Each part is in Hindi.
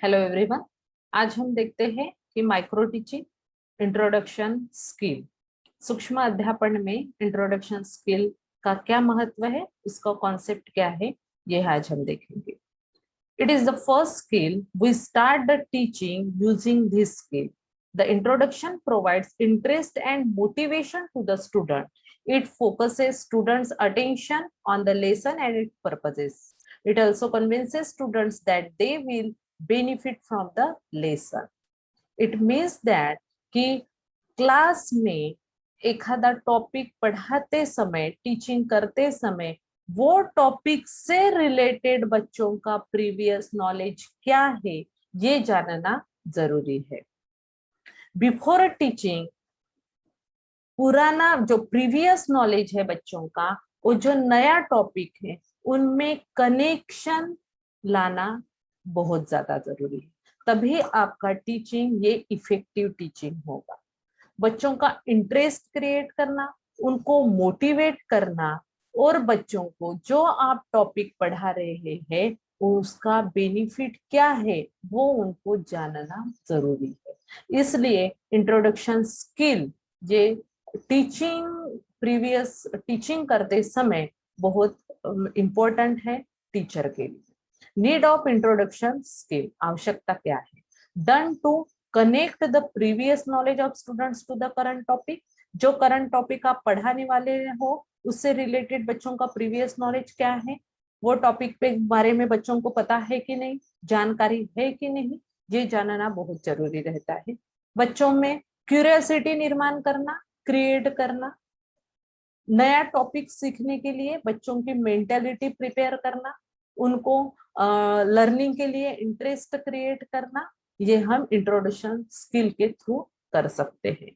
Hello everyone. आज हम देखते हैं कि माइक्रो टीचिंग इंट्रोडक्शन स्किल, सूक्ष्म अध्यापन में इंट्रोडक्शन स्किल का क्या महत्व है, इसका कॉन्सेप्ट क्या है, ये आज हम देखेंगे। It is the first skill we start the teaching using this skill. The introduction provides interest and motivation to the student. It focuses students' attention on the lesson and its purposes. It also convinces students that they will benefit from the lesson. It means that कि क्लास में एखादा टॉपिक पढ़ाते समय, टीचिंग करते समय वो टॉपिक से रिलेटेड बच्चों का प्रीवियस नॉलेज क्या है ये जानना जरूरी है। बिफोर टीचिंग पुराना जो प्रीवियस नॉलेज है बच्चों का, वो जो नया टॉपिक है उनमें कनेक्शन लाना बहुत ज्यादा जरूरी है, तभी आपका टीचिंग ये इफेक्टिव टीचिंग होगा। बच्चों का इंटरेस्ट क्रिएट करना, उनको मोटिवेट करना और बच्चों को जो आप टॉपिक पढ़ा रहे हैं उसका बेनिफिट क्या है वो उनको जानना जरूरी है। इसलिए इंट्रोडक्शन स्किल ये टीचिंग प्रीवियस टीचिंग करते समय बहुत इंपॉर्टेंट है टीचर के लिए। नीड ऑफ इंट्रोडक्शन स्किल, आवश्यकता क्या है? Done to connect the previous knowledge of students to the current topic. जो करंट टॉपिक आप पढ़ाने वाले हो उससे रिलेटेड बच्चों का प्रीवियस नॉलेज क्या है, वो टॉपिक पे बारे में बच्चों को पता है कि नहीं, जानकारी है कि नहीं, ये जानना बहुत जरूरी रहता है। बच्चों में क्यूरियोसिटी निर्माण करना, क्रिएट करना, नया टॉपिक सीखने के लिए बच्चों की मेंटेलिटी प्रिपेयर करना, उनको लर्निंग के लिए इंटरेस्ट क्रिएट करना, ये हम इंट्रोडक्शन स्किल के थ्रू कर सकते हैं।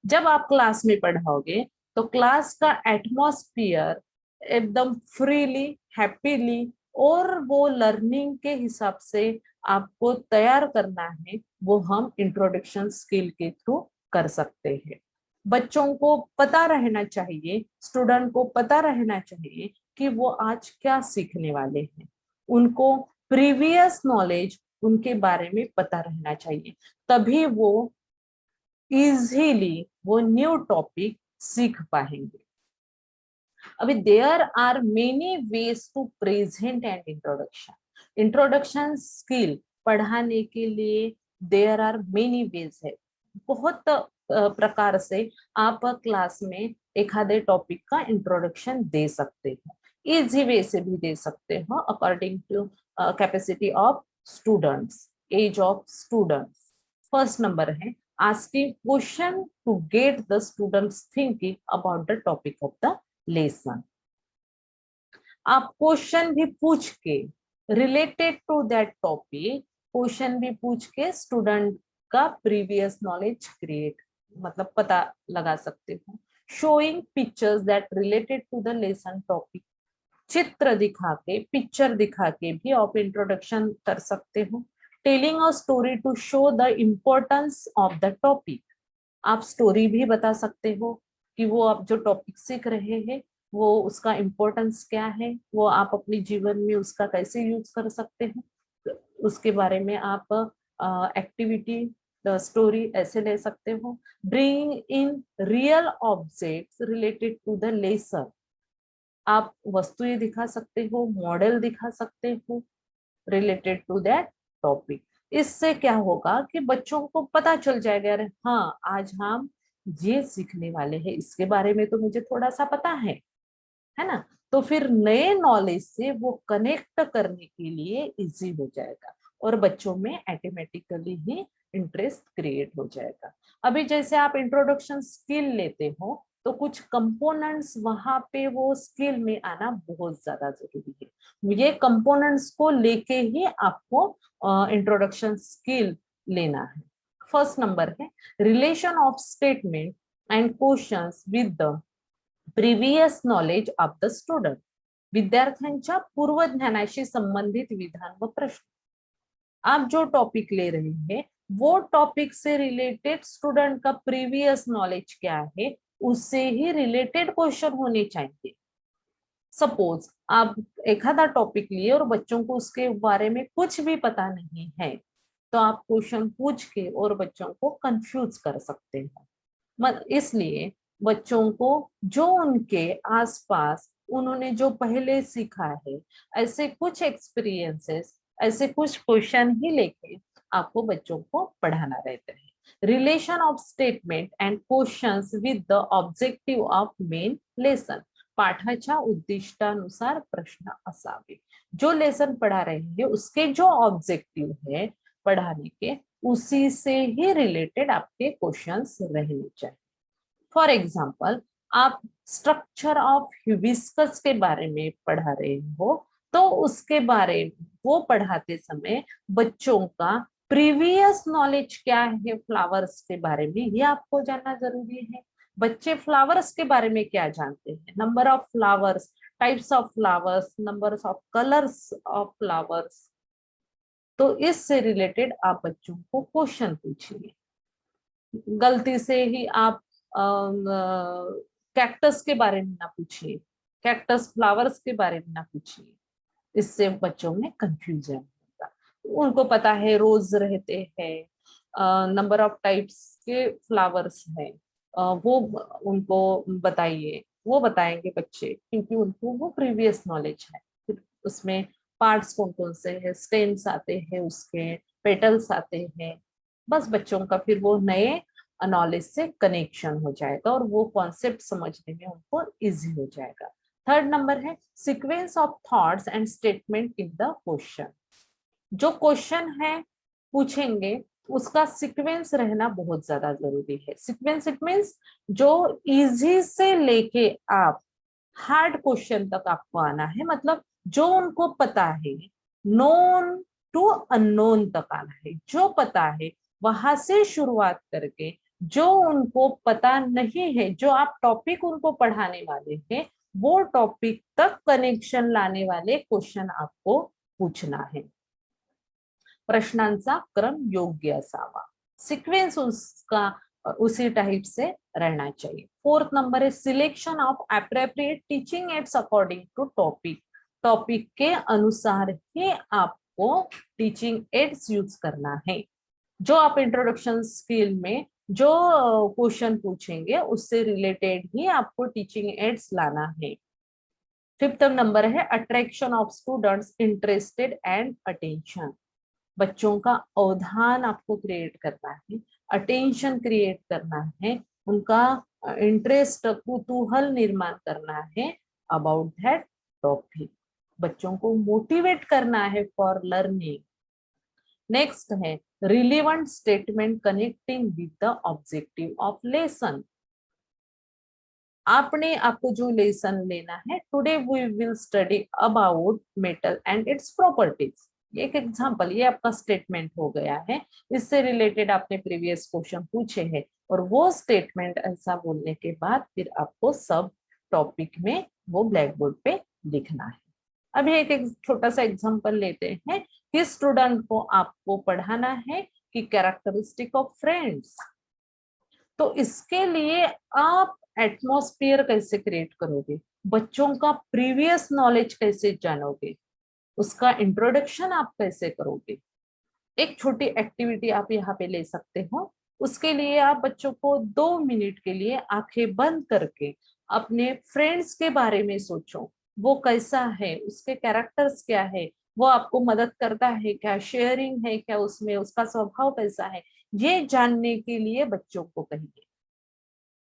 जब आप क्लास में पढ़ाओगे तो क्लास का एटमॉस्फियर एकदम फ्रीली, हैप्पीली और वो लर्निंग के हिसाब से आपको तैयार करना है, वो हम इंट्रोडक्शन स्किल के थ्रू कर सकते हैं। बच्चों को पता रहना चाहिए, स्टूडेंट को पता रहना चाहिए कि वो आज क्या सीखने वाले हैं। उनको प्रीवियस नॉलेज उनके बारे में पता रहना चाहिए, तभी वो इजीली वो न्यू टॉपिक सीख पाएंगे। अभी there are many ways to present and introduction. Introduction skill पढ़ाने के लिए देयर आर मेनी वेज है, बहुत प्रकार से आप क्लास में एक आधे टॉपिक का इंट्रोडक्शन दे सकते हो। इजी वे से भी दे सकते हो according to capacity of students, age of students. First number है asking question to get the students thinking about the topic of the lesson. आप क्वेश्चन भी पूछ के related to that topic, question भी पूछ के स्टूडेंट का प्रीवियस नॉलेज क्रिएट मतलब पता लगा सकते हो। Showing pictures that related to the lesson topic, चित्र दिखा के, पिक्चर दिखा के भी आप इंट्रोडक्शन कर सकते हो। Telling a story to show the importance of the topic, आप स्टोरी भी बता सकते हो कि वो आप जो टॉपिक सीख रहे हैं वो उसका इम्पोर्टेंस क्या है, वो आप अपने जीवन में उसका कैसे यूज कर सकते हैं, उसके बारे में आप एक्टिविटी स्टोरी ऐसे ले सकते हो। Bring in real objects related to the lesson, आप वस्तुएं दिखा सकते हो, मॉडल दिखा सकते हो रिलेटेड टू दैट टॉपिक। इससे क्या होगा कि बच्चों को पता चल जाएगा, अरे हाँ आज हम ये सीखने वाले हैं, इसके बारे में तो मुझे थोड़ा सा पता है ना। तो फिर नए नॉलेज से वो कनेक्ट करने के लिए इजी हो जाएगा और बच्चों में ऑटोमेटिकली ही इंटरेस्ट क्रिएट हो जाएगा। अभी जैसे आप इंट्रोडक्शन स्किल लेते हो तो कुछ कंपोनेंट्स वहां पे वो स्किल में आना बहुत ज्यादा जरूरी है। ये कंपोनेंट्स को लेके ही आपको इंट्रोडक्शन स्किल लेना है। फर्स्ट नंबर है relation of statement and questions with the previous knowledge of the student, विद्यार्थ्यांच्या पूर्व ज्ञानाशी संबंधित विधान व प्रश्न। आप जो टॉपिक ले रहे हैं वो टॉपिक से रिलेटेड स्टूडेंट का प्रीवियस नॉलेज क्या है उससे ही रिलेटेड क्वेश्चन होने चाहिए। सपोज आप एक आधा टॉपिक लिए और बच्चों को उसके बारे में कुछ भी पता नहीं है, तो आप क्वेश्चन पूछ के और बच्चों को कंफ्यूज कर सकते हो। इसलिए बच्चों को जो उनके आसपास उन्होंने जो पहले सीखा है, ऐसे कुछ एक्सपीरियंसेस, ऐसे कुछ क्वेश्चन ही लेके आपको बच्चों को पढ़ाना रहता है। Relation of statement and questions with the objective of main lesson, पाठाच्या उद्दिष्टानुसार प्रश्न असावे। जो लेसन पढ़ा रहे हैं उसके जो ऑब्जेक्टिव है पढ़ाने के, उसी से ही रिलेटेड आपके क्वेश्चंस रहने चाहिए। फॉर एग्जाम्पल, आप स्ट्रक्चर ऑफ हिबिस्कस के बारे में पढ़ा रहे हो, तो उसके बारे में वो पढ़ाते समय बच्चों का प्रीवियस नॉलेज क्या है फ्लावर्स के बारे में, ये आपको जानना जरूरी है। बच्चे फ्लावर्स के बारे में क्या जानते हैं, number of flowers, types of flowers, numbers of colours of flowers. तो इससे रिलेटेड आप बच्चों को क्वेश्चन पूछिए। गलती से ही आप कैक्टस के बारे में ना पूछिए, कैक्टस फ्लावर्स के बारे में ना पूछिए, इससे बच्चों में कंफ्यूजन होगा। उनको पता है रोज रहते हैं, नंबर ऑफ टाइप्स के फ्लावर्स हैं, वो उनको बताइए, वो बताएंगे बच्चे, क्योंकि उनको वो प्रीवियस नॉलेज है। फिर उसमें पार्ट्स कौन कौन से हैं, स्टेम्स आते हैं, उसके पेटल्स आते हैं। बस बच्चों का फिर वो नए नॉलेज से कनेक्शन हो जाएगा और वो कॉन्सेप्ट समझने में उनको इजी हो जाएगा। थर्ड नंबर है sequence of thoughts and statement in the question. जो क्वेश्चन है पूछेंगे उसका सीक्वेंस रहना बहुत ज्यादा जरूरी है। सीक्वेंस इट मीन्स जो इजी से लेके आप हार्ड क्वेश्चन तक आपको आना है, मतलब जो उनको पता है, नोन टू अननोन तक आना है। जो पता है वहां से शुरुआत करके जो उनको पता नहीं है, जो आप टॉपिक उनको पढ़ाने वाले हैं, वो टॉपिक तक कनेक्शन लाने वाले क्वेश्चन आपको पूछना है। प्रश्नांचा क्रम योग्य असावा, सिक्वेन्स उसका उसी टाइप से रहना चाहिए। फोर्थ नंबर है selection of appropriate teaching aids according to topic. Topic के अनुसार ही आपको टीचिंग एड्स यूज करना है। जो आप इंट्रोडक्शन स्किल में जो क्वेश्चन पूछेंगे उससे रिलेटेड ही आपको टीचिंग एड्स लाना है। फिफ्थ नंबर है attraction of students interested and attention. बच्चों का अवधान आपको क्रिएट करना है, अटेंशन क्रिएट करना है, उनका इंटरेस्ट, कुतूहल निर्माण करना है अबाउट दैट टॉपिक। बच्चों को मोटिवेट करना है फॉर लर्निंग। नेक्स्ट है relevant statement connecting with the objective of lesson. आपको जो लेसन लेना है, today we will study about metal and its properties. एक एग्जांपल, ये आपका स्टेटमेंट हो गया है। इससे रिलेटेड आपने प्रीवियस क्वेश्चन पूछे हैं और वो स्टेटमेंट ऐसा बोलने के बाद फिर आपको सब टॉपिक में वो ब्लैक बोर्ड पे लिखना है। अभी एक छोटा सा एग्जांपल लेते हैं कि स्टूडेंट को आपको पढ़ाना है कि कैरेक्टरिस्टिक ऑफ फ्रेंड्स। तो इसके लिए आप एटमॉस्फेयर कैसे क्रिएट करोगे, बच्चों का प्रीवियस नॉलेज कैसे जानोगे, उसका इंट्रोडक्शन आप कैसे करोगे। एक छोटी एक्टिविटी आप यहाँ पे ले सकते हो। उसके लिए आप बच्चों को 2 मिनट के लिए आंखें बंद करके अपने फ्रेंड्स के बारे में सोचो। वो कैसा है, उसके कैरेक्टर्स क्या है, वो आपको मदद करता है क्या, शेयरिंग है क्या उसमें, उसका स्वभाव कैसा है, ये जानने के लिए बच्चों को कहिए।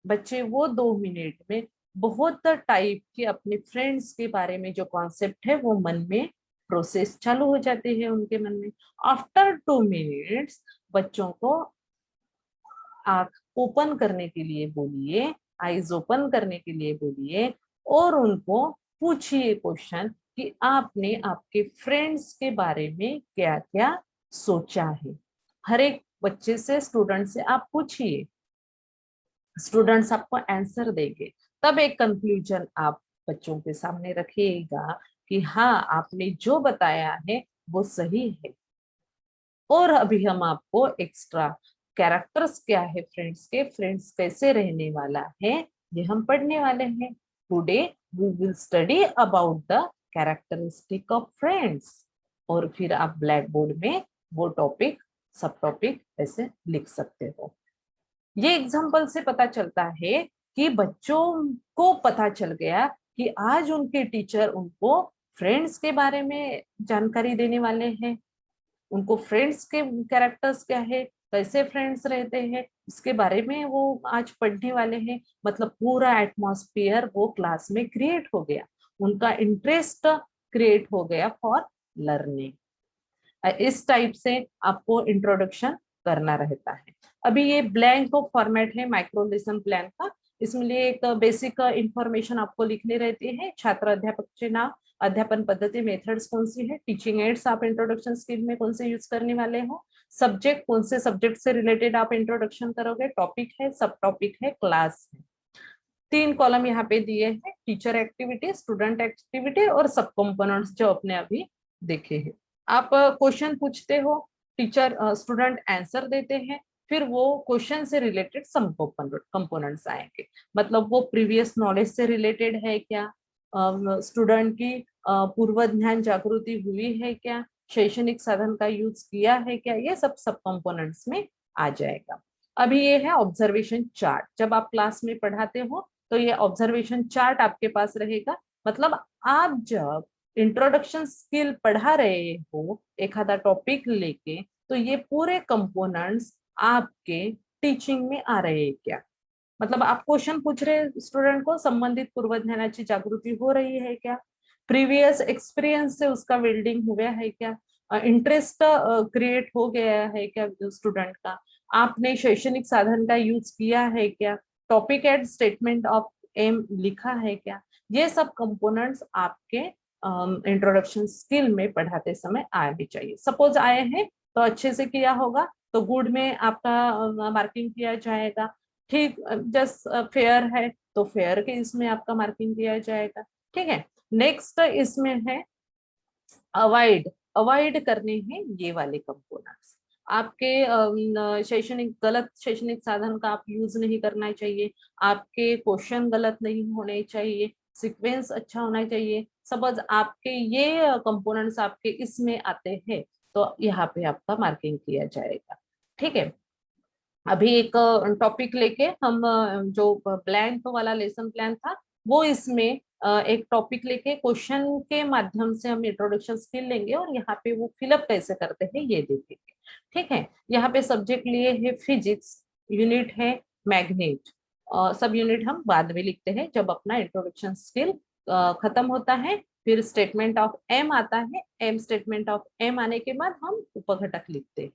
बच्चे वो 2 मिनट में बहुत टाइप के अपने फ्रेंड्स के बारे में जो कॉन्सेप्ट है वो मन में प्रोसेस चालू हो जाते हैं उनके मन में। आफ्टर 2 मिनट्स बच्चों को आंख ओपन करने के लिए बोलिए, आईज ओपन करने के लिए बोलिए और उनको पूछिए क्वेश्चन कि आपने आपके फ्रेंड्स के बारे में क्या क्या सोचा है। हर एक बच्चे से, स्टूडेंट से आप पूछिए, स्टूडेंट्स आपको आंसर देंगे। तब एक कंक्लूजन आप बच्चों के सामने रखिएगा कि हाँ आपने जो बताया है वो सही है। और अभी हम आपको एक्स्ट्रा कैरेक्टर्स क्या है फ्रेंड्स के, फ्रेंड्स कैसे रहने वाला है, ये हम पढ़ने वाले हैं। Today we will study about the characteristic of friends. और फिर आप ब्लैक बोर्ड में वो टॉपिक सब टॉपिक ऐसे लिख सकते हो। ये एग्जाम्पल से पता चलता है कि बच्चों को पता चल गया कि आज उनके टीचर उनको फ्रेंड्स के बारे में जानकारी देने वाले हैं, उनको फ्रेंड्स के कैरेक्टर्स क्या है, कैसे फ्रेंड्स रहते हैं, इसके बारे में वो आज पढ़ने वाले हैं। मतलब पूरा एटमॉस्फेयर वो क्लास में क्रिएट हो गया, उनका इंटरेस्ट क्रिएट हो गया फॉर लर्निंग। इस टाइप से आपको इंट्रोडक्शन करना रहता है। अभी ये ब्लैंक फॉर्मेट है माइक्रो लेसन प्लान का, इसमें लिए एक बेसिक इंफॉर्मेशन आपको लिखनी रहती है। छात्र अध्यापक के नाम, अध्यापन पद्धति मेथड्स कौन सी है, टीचिंग एड्स आप इंट्रोडक्शन स्किल में कौन से यूज करने वाले हो, सब्जेक्ट कौन से सब्जेक्ट से रिलेटेड आप इंट्रोडक्शन करोगे, टॉपिक है, सब टॉपिक है, क्लास है। 3 कॉलम यहाँ पे दिए हैं, टीचर एक्टिविटी, स्टूडेंट एक्टिविटी और सब कंपोनेंट्स जो अपने अभी देखे हैं। आप क्वेश्चन पूछते हो, टीचर स्टूडेंट आंसर देते हैं, फिर वो क्वेश्चन से रिलेटेड सम कंपोनेंट्स आएंगे। मतलब वो प्रीवियस नॉलेज से रिलेटेड है क्या, स्टूडेंट की पूर्व ज्ञान जागृति हुई है क्या, शैक्षणिक साधन का यूज किया है क्या, ये सब कंपोनेंट्स में आ जाएगा। अभी ये है ऑब्जर्वेशन चार्ट। जब आप क्लास में पढ़ाते हो तो ये ऑब्जर्वेशन चार्ट आपके पास रहेगा। मतलब आप जब इंट्रोडक्शन स्किल पढ़ा रहे हो एक आधा टॉपिक लेके, तो ये पूरे कंपोनेंट्स आपके टीचिंग में आ रहे हैं क्या। मतलब आप क्वेश्चन पूछ रहे स्टूडेंट को, संबंधित पूर्व ज्ञानाची जागृति हो रही है क्या, प्रीवियस एक्सपीरियंस से उसका बिल्डिंग हुआ है क्या, इंटरेस्ट क्रिएट हो गया है क्या स्टूडेंट का, आपने शैक्षणिक साधन का यूज किया है क्या, topic and statement of aim लिखा है क्या। ये सब कंपोनेंट्स आपके इंट्रोडक्शन स्किल में पढ़ाते समय आने चाहिए। सपोज आए हैं तो अच्छे से किया होगा तो गुड में आपका मार्किंग किया जाएगा। ठीक, जस्ट फेयर है तो फेयर के इसमें आपका मार्किंग किया जाएगा। ठीक है, नेक्स्ट इसमें है अवॉइड। अवॉइड करने हैं ये वाले कंपोनेंट्स। आपके शैक्षणिक गलत शैक्षणिक साधन का आप यूज नहीं करना चाहिए, आपके क्वेश्चन गलत नहीं होने चाहिए, सीक्वेंस अच्छा होना चाहिए। सपोज आपके ये कंपोनेंट्स आपके इसमें आते हैं तो यहाँ पे आपका मार्किंग किया जाएगा। ठीक है, अभी एक टॉपिक लेके हम जो ब्लैंक वाला लेसन प्लान था वो इसमें एक टॉपिक लेके क्वेश्चन के माध्यम से हम इंट्रोडक्शन स्किल लेंगे और यहाँ पे वो फिलअप कैसे करते हैं ये देखेंगे। ठीक है, यहाँ पे सब्जेक्ट लिए है फिजिक्स, यूनिट है मैग्नेट। सब यूनिट हम बाद में लिखते हैं जब अपना इंट्रोडक्शन स्किल खत्म होता है। फिर स्टेटमेंट ऑफ एम आता है, एम स्टेटमेंट ऑफ एम आने के बाद हम उपघटक लिखते हैं।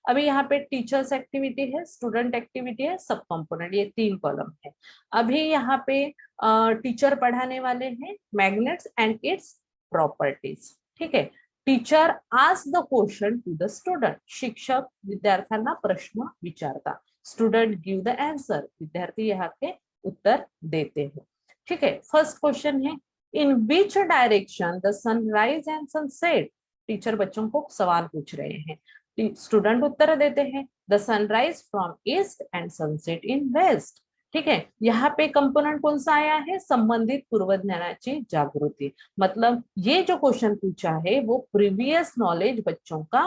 अभी यहाँ पे टीचर्स एक्टिविटी है, स्टूडेंट एक्टिविटी है, सब कंपोनेंट, ये 3 कॉलम है। अभी यहाँ पे टीचर पढ़ाने वाले हैं मैग्नेट्स एंड इट्स प्रॉपर्टीज। ठीक है, teacher ask the question to the student, शिक्षक विद्यार्थ्यांना प्रश्न विचारता, स्टूडेंट गिव द आंसर, विद्यार्थी यहाँ के उत्तर देते हैं। ठीक है, फर्स्ट क्वेश्चन है in which direction the sunrise and sunset. Teacher बच्चों को सवाल पूछ रहे हैं, स्टूडेंट उत्तर देते हैं the sunrise from east and sunset in west. ठीक है, यहाँ पे कंपोनेंट कौन सा आया है, संबंधित पूर्व ज्ञानाची जागृति। मतलब ये जो क्वेश्चन पूछा है वो प्रीवियस नॉलेज बच्चों का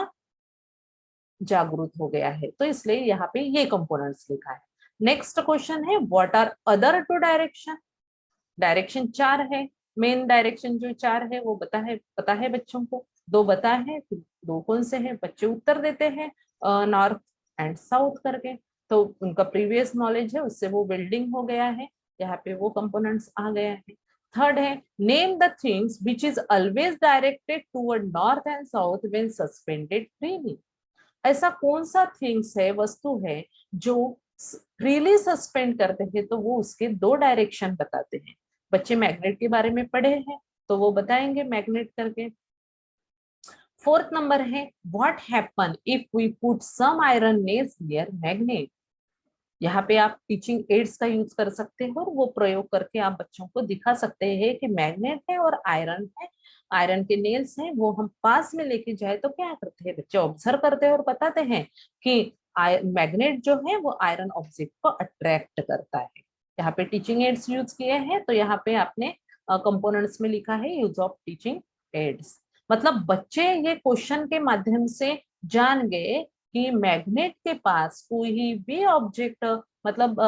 जागृत हो गया है, तो इसलिए यहाँ पे ये कंपोनेंट्स लिखा है। नेक्स्ट क्वेश्चन है what are other 2 direction. Direction 4 है, मेन डायरेक्शन जो 4 है वो पता है बच्चों को, 2 बता है, 2 कौन से हैं, बच्चे उत्तर देते हैं नॉर्थ एंड साउथ करके। तो उनका प्रीवियस नॉलेज है उससे वो बिल्डिंग हो गया है, यहाँ पे वो कंपोनेंट्स आ गया है। थर्ड है name the things which is always directed toward north and south when suspended freely. ऐसा कौन सा थिंग्स है, वस्तु है जो फ्रीली सस्पेंड करते हैं तो वो उसके 2 डायरेक्शन बताते हैं। बच्चे मैग्नेट के बारे में पढ़े हैं तो वो बताएंगे मैग्नेट करके। फोर्थ नंबर है what happen if we put some iron nails near magnet. यहाँ पे आप टीचिंग एड्स का यूज कर सकते हो और वो प्रयोग करके आप बच्चों को दिखा सकते हैं कि मैग्नेट है और आयरन है, आयरन के नेल्स हैं, वो हम पास में लेके जाए तो क्या करते हैं, बच्चे ऑब्जर्व करते हैं और बताते हैं कि मैग्नेट जो है वो आयरन ऑब्जेक्ट को अट्रैक्ट करता है। यहाँ पे टीचिंग एड्स यूज किए हैं तो यहाँ पे आपने कंपोनेंट्स में लिखा है यूज ऑफ टीचिंग एड्स। मतलब बच्चे ये क्वेश्चन के माध्यम से जान गए कि मैग्नेट के पास कोई भी ऑब्जेक्ट, मतलब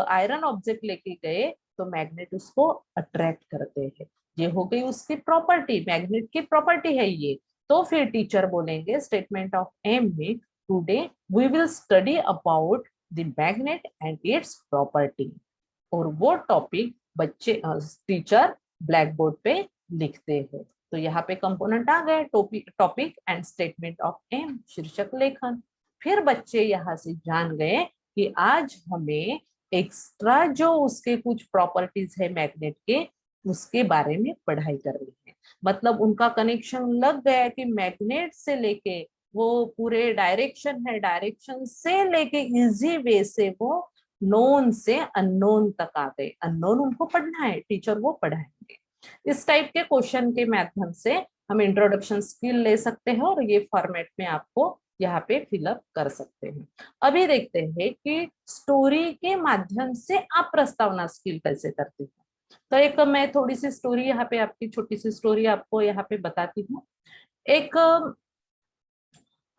आयरन ऑब्जेक्ट लेके गए तो मैग्नेट उसको अट्रैक्ट करते हैं। ये हो गई उसकी प्रॉपर्टी, मैग्नेट की प्रॉपर्टी है ये। तो फिर टीचर बोलेंगे स्टेटमेंट ऑफ एम में, today we will study about the magnet and its property. और वो टॉपिक बच्चे टीचर ब्लैक बोर्ड पे लिखते हैं। तो यहाँ पे कंपोनेंट आ गए, topic and statement of aim, शीर्षक लेखन। फिर बच्चे यहाँ से जान गए कि आज हमें एक्स्ट्रा जो उसके कुछ प्रॉपर्टीज है मैग्नेट के, उसके बारे में पढ़ाई करनी है। मतलब उनका कनेक्शन लग गया कि मैग्नेट से लेके वो पूरे डायरेक्शन है, डायरेक्शन से लेके इजी वे से वो नोन से अननोन तक आ गए। अननोन उनको पढ़ना है, टीचर वो पढ़ाएंगे। इस टाइप के क्वेश्चन के माध्यम से हम इंट्रोडक्शन स्किल ले सकते हैं और ये फॉर्मेट में आपको यहाँ पे फिलअप कर सकते हैं। अभी देखते हैं कि स्टोरी के माध्यम से आप प्रस्तावना स्किल कैसे करते हैं। तो एक मैं थोड़ी सी स्टोरी यहाँ पे, आपकी छोटी सी स्टोरी आपको यहाँ पे बताती हूँ। एक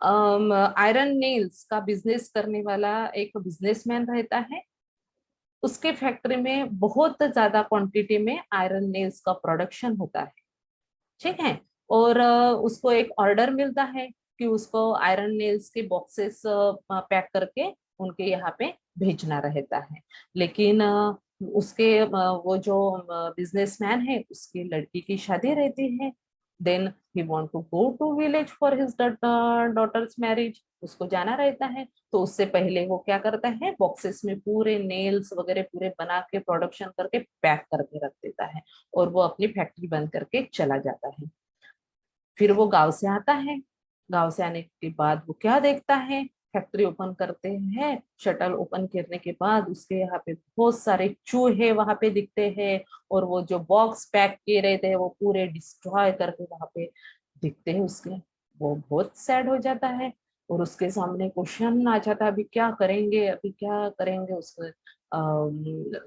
आयरन नेल्स का बिजनेस करने वाला एक बिजनेसमैन रहता है। उसके फैक्ट्री में बहुत ज्यादा क्वांटिटी में आयरन नेल्स का प्रोडक्शन होता है, ठीक है। और उसको एक ऑर्डर मिलता है कि उसको आयरन नेल्स के बॉक्सेस पैक करके उनके यहाँ पे भेजना रहता है। लेकिन उसके वो जो बिजनेसमैन है उसकी लड़की की शादी रहती है। Then he want to go to village for his daughters marriage, उसको जाना रहता है। तो उससे पहले वो क्या करता है, बॉक्सेस में पूरे नेल्स वगैरह पूरे बना के प्रोडक्शन करके पैक करके रख देता है और वो अपनी फैक्ट्री बंद करके चला जाता है। फिर वो गांव से आता है। गांव से आने के बाद वो क्या देखता है, फैक्ट्री ओपन करते हैं, शटल ओपन करने के बाद उसके यहाँ पे बहुत सारे चूहे वहां पे दिखते हैं और वो जो बॉक्स पैक किए रहते हैं वो पूरे डिस्ट्रॉय करके वहां पे दिखते हैं उसके। वो बहुत सैड हो जाता है और उसके सामने क्वेश्चन आ जाता है, अभी क्या करेंगे, अभी क्या करेंगे। उसको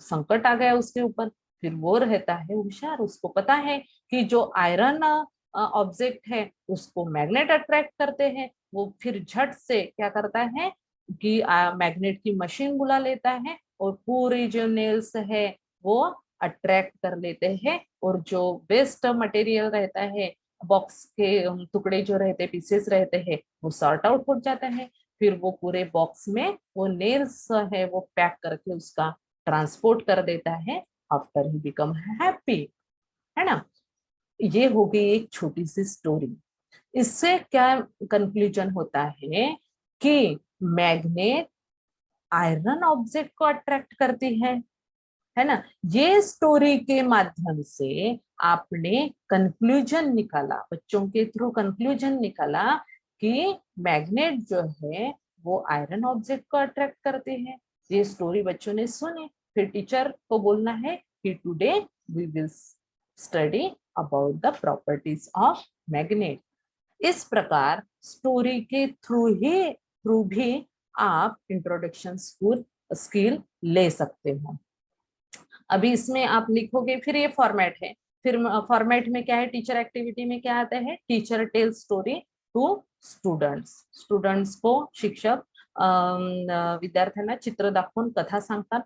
संकट आ गया उसके ऊपर। फिर वो रहता है होशियार, उसको पता है कि जो आयरन ऑब्जेक्ट है उसको मैग्नेट अट्रैक्ट करते हैं। वो फिर झट से क्या करता है कि मैग्नेट की मशीन बुला लेता है और पूरी जो नेल्स है वो अट्रैक्ट कर लेते हैं। और जो वेस्ट मटेरियल रहता है, बॉक्स के टुकड़े जो रहते, पीसेस रहते हैं, वो सॉर्ट आउट हो जाता है। फिर वो पूरे बॉक्स में वो नेल्स है वो पैक करके उसका ट्रांसपोर्ट कर देता है। आफ्टर ही बिकम हैप्पी, है ना। ये हो गई एक छोटी सी स्टोरी। इससे क्या कंक्लूजन होता है कि मैग्नेट आयरन ऑब्जेक्ट को अट्रैक्ट करती है ना। ये स्टोरी के माध्यम से आपने कंक्लूजन निकाला, बच्चों के थ्रू कंक्लूजन निकाला कि मैग्नेट जो है वो आयरन ऑब्जेक्ट को अट्रैक्ट करते हैं। ये स्टोरी बच्चों ने सुनी। फिर टीचर को बोलना है कि today we will study about the properties of magnet. इस प्रकार स्टोरी के थ्रू भी आप इंट्रोडक्शन स्किल ले सकते हो। अभी इसमें आप लिखोगे, फिर ये फॉर्मेट है। फिर फॉर्मेट में क्या है, टीचर एक्टिविटी में क्या आता है, teacher tell story to students. Students को शिक्षक विद्यार्थ्यांना चित्र दाखवून कथा सांगतात।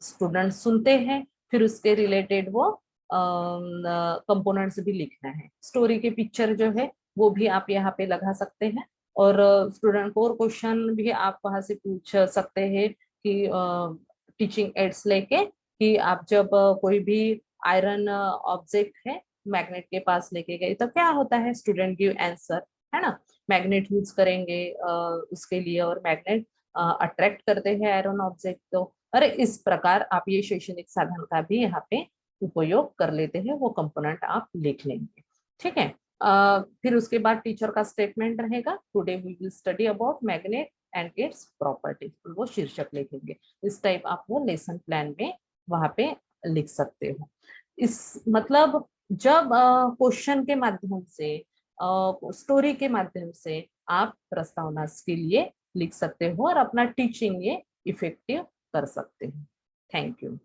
स्टूडेंट सुनते हैं, फिर उसके रिलेटेड वो कंपोनेंट्स भी लिखना है। स्टोरी के पिक्चर जो है वो भी आप यहाँ पे लगा सकते हैं। और स्टूडेंट को और क्वेश्चन भी आप वहां से पूछ सकते हैं कि टीचिंग एड्स लेके कि आप जब कोई भी आयरन ऑब्जेक्ट है मैग्नेट के पास लेके गए तो क्या होता है, स्टूडेंट गिव आंसर, है ना। मैग्नेट यूज करेंगे उसके लिए और मैग्नेट अट्रैक्ट करते हैं आयरन ऑब्जेक्ट। तो अरे इस प्रकार आप ये शैक्षणिक साधन का भी यहाँ पे उपयोग कर लेते हैं, वो कंपोनेंट आप लिख लेंगे, ठीक है। फिर उसके बाद टीचर का स्टेटमेंट रहेगा, today we will study about magnet and its properties, वो शीर्षक लिखेंगे। इस टाइप आप वो लेसन प्लान में वहां पे लिख सकते हो। इस मतलब जब क्वेश्चन के माध्यम से, स्टोरी के माध्यम से आप प्रस्तावना के लिए लिख सकते हो और अपना टीचिंग ये इफेक्टिव कर सकते हो। Thank you.